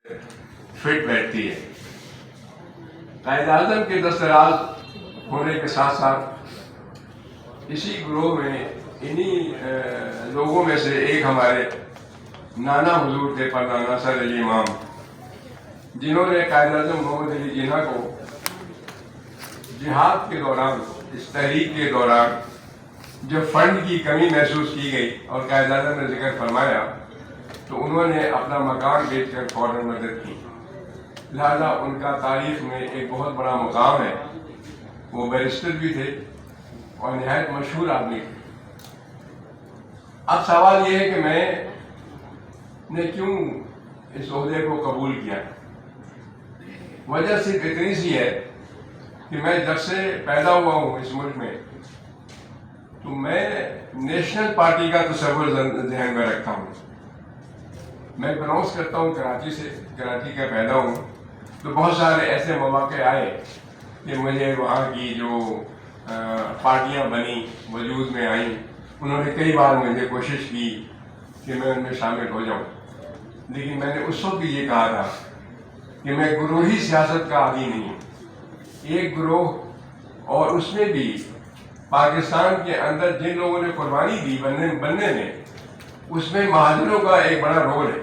Fit بیٹھتی ہے۔ قائد اعظم کے دستراز ہونے کے ساتھ ساتھ اسی گروہ میں انہی لوگوں میں سے ایک ہمارے نانا حضور تھے پردانا سر علی امام، جنہوں نے قائد اعظم محمد علی جناح کو جہاد کے دوران، اس تحریک کے دوران جب فنڈ کی کمی محسوس کی گئی اور قائد اعظم نے ذکر فرمایا تو انہوں نے اپنا مکان بیچ کر فوراً مدد کی۔ لہذا ان کا تاریخ میں ایک بہت بڑا مقام ہے۔ وہ بیرسٹر بھی تھے اور نہایت مشہور آدمی تھے۔ اب سوال یہ ہے کہ میں نے کیوں اس عہدے کو قبول کیا؟ وجہ صرف اتنی سی ہے کہ میں جب سے پیدا ہوا ہوں اس ملک میں تو میں نیشنل پارٹی کا تصور ذہن میں رکھتا ہوں۔ میں بلانس کرتا ہوں کراچی سے، کراچی کا پیدا ہوں، تو بہت سارے ایسے مواقع آئے کہ مجھے وہاں کی جو پارٹیاں بنی وجود میں آئیں، انہوں نے کئی بار مجھے کوشش کی کہ میں ان میں شامل ہو جاؤں، لیکن میں نے اس وقت بھی یہ کہا تھا کہ میں گروہی سیاست کا عادی نہیں ہوں۔ ایک گروہ، اور اس میں بھی پاکستان کے اندر جن لوگوں نے قربانی دی بننے میں، اس میں مہاجروں کا ایک بڑا رول ہے۔